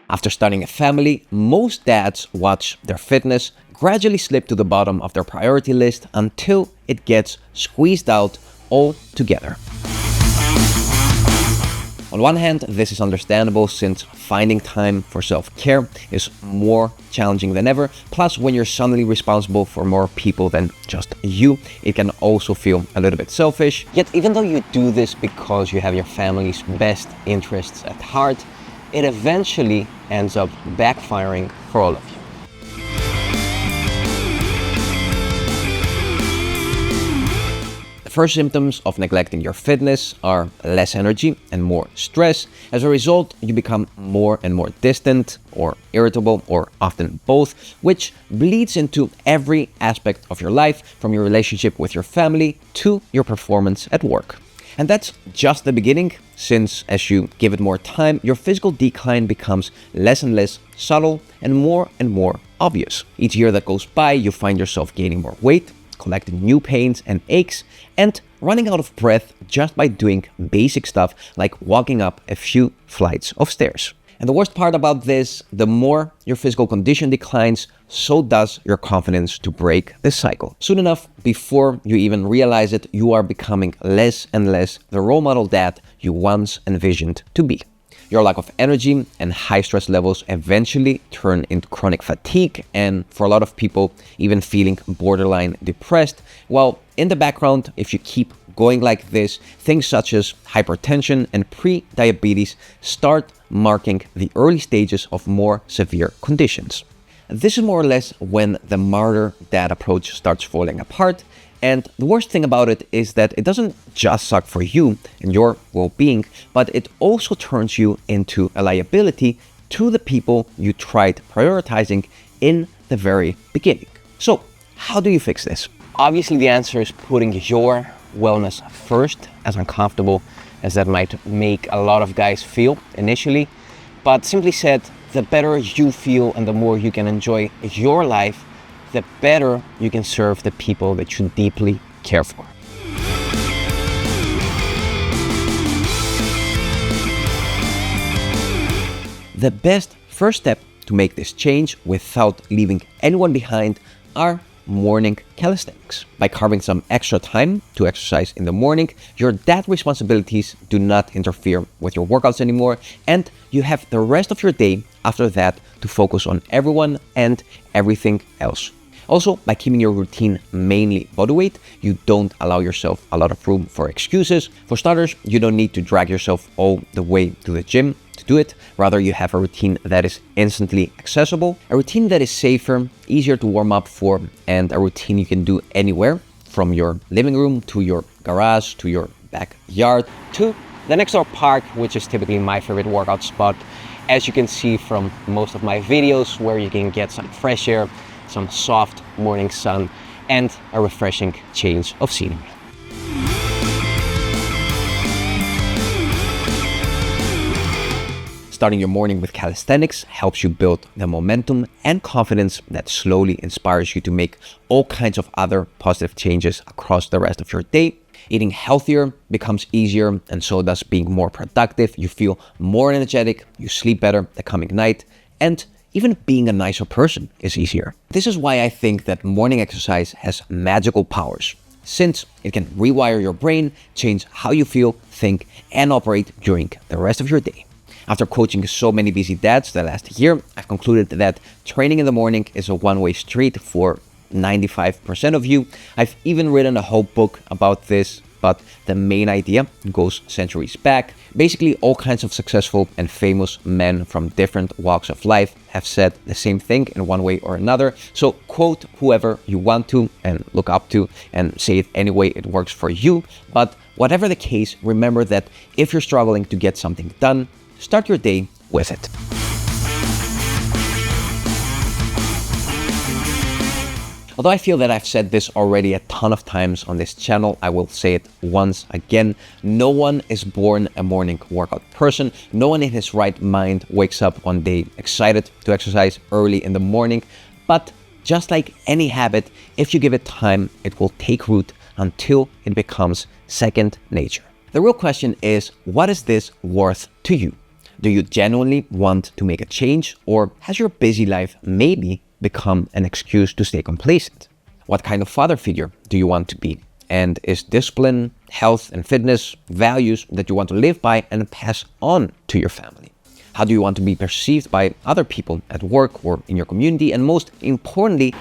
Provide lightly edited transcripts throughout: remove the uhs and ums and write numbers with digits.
After starting a family, most dads watch their fitness gradually slip to the bottom of their priority list until it gets squeezed out altogether. On one hand, this is understandable since finding time for self-care is more challenging than ever. Plus, when you're suddenly responsible for more people than just you, it can also feel a little bit selfish. Yet, even though you do this because you have your family's best interests at heart, it eventually ends up backfiring for all of you. The first symptoms of neglecting your fitness are less energy and more stress. As a result, you become more and more distant or irritable, or often both, which bleeds into every aspect of your life, from your relationship with your family to your performance at work. And that's just the beginning, since as you give it more time, your physical decline becomes less and less subtle and more obvious. Each year that goes by, you find yourself gaining more weight, collecting new pains and aches, and running out of breath just by doing basic stuff like walking up a few flights of stairs. And the worst part about this, the more your physical condition declines, so does your confidence to break this cycle. Soon enough, before you even realize it, you are becoming less and less the role model that you once envisioned to be. Your lack of energy and high stress levels eventually turn into chronic fatigue, and for a lot of people, even feeling borderline depressed. While in the background, if you keep going like this, things such as hypertension and pre-diabetes start marking the early stages of more severe conditions. This is more or less when the martyr dad approach starts falling apart. And the worst thing about it is that it doesn't just suck for you and your well-being, but it also turns you into a liability to the people you tried prioritizing in the very beginning. So, how do you fix this? Obviously, the answer is putting your wellness first, as uncomfortable as that might make a lot of guys feel initially. But simply said, the better you feel and the more you can enjoy your life, the better you can serve the people that you deeply care for. The best first step to make this change without leaving anyone behind are morning calisthenics. By carving some extra time to exercise in the morning, your dad responsibilities do not interfere with your workouts anymore, and you have the rest of your day after that to focus on everyone and everything else. Also, by keeping your routine mainly bodyweight, you don't allow yourself a lot of room for excuses. For starters, you don't need to drag yourself all the way to the gym to do it. Rather, you have a routine that is instantly accessible, a routine that is safer, easier to warm up for, and a routine you can do anywhere, from your living room to your garage to your backyard to the next door park, which is typically my favorite workout spot, as you can see from most of my videos, where you can get some fresh air, some soft morning sun, and a refreshing change of scenery. Starting your morning with calisthenics helps you build the momentum and confidence that slowly inspires you to make all kinds of other positive changes across the rest of your day. Eating healthier becomes easier, and so does being more productive. You feel more energetic, you sleep better the coming night, and even being a nicer person is easier. This is why I think that morning exercise has magical powers, since it can rewire your brain, change how you feel, think, and operate during the rest of your day. After coaching so many busy dads the last year, I've concluded that training in the morning is a one-way street for 95% of you. I've even written a whole book about this, but the main idea goes centuries back. Basically, all kinds of successful and famous men from different walks of life have said the same thing in one way or another. So quote whoever you want to and look up to and say it any way it works for you. But whatever the case, remember that if you're struggling to get something done, start your day with it. Although I feel that I've said this already a ton of times on this channel, I will say it once again. No one is born a morning workout person. No one in his right mind wakes up one day excited to exercise early in the morning. But just like any habit, if you give it time, it will take root until it becomes second nature. The real question is, what is this worth to you? Do you genuinely want to make a change, or has your busy life maybe become an excuse to stay complacent? What kind of father figure do you want to be? And is discipline, health, and fitness values that you want to live by and pass on to your family? How do you want to be perceived by other people at work or in your community? And most importantly,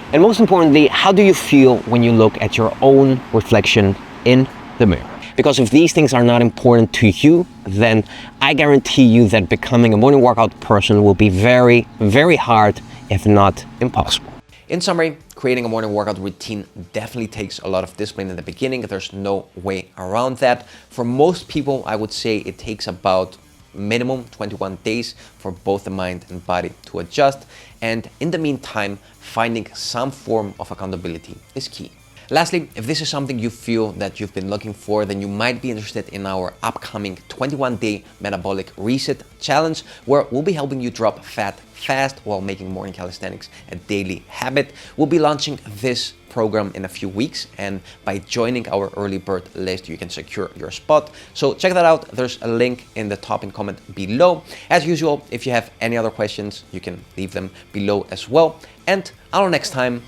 how do you feel when you look at your own reflection in the mirror? Because if these things are not important to you, then I guarantee you that becoming a morning workout person will be very, very hard, if not impossible. In summary, creating a morning workout routine definitely takes a lot of discipline in the beginning. There's no way around that. For most people, I would say it takes about minimum 21 days for both the mind and body to adjust. And in the meantime, finding some form of accountability is key. Lastly, if this is something you feel that you've been looking for, then you might be interested in our upcoming 21-day metabolic reset challenge, where we'll be helping you drop fat fast while making morning calisthenics a daily habit. We'll be launching this program in a few weeks, and by joining our early bird list, you can secure your spot. So check that out. There's a link in the top comment below. As usual, if you have any other questions, you can leave them below as well. And until next time,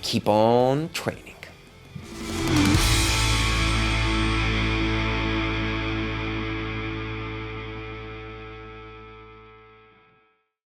keep on training.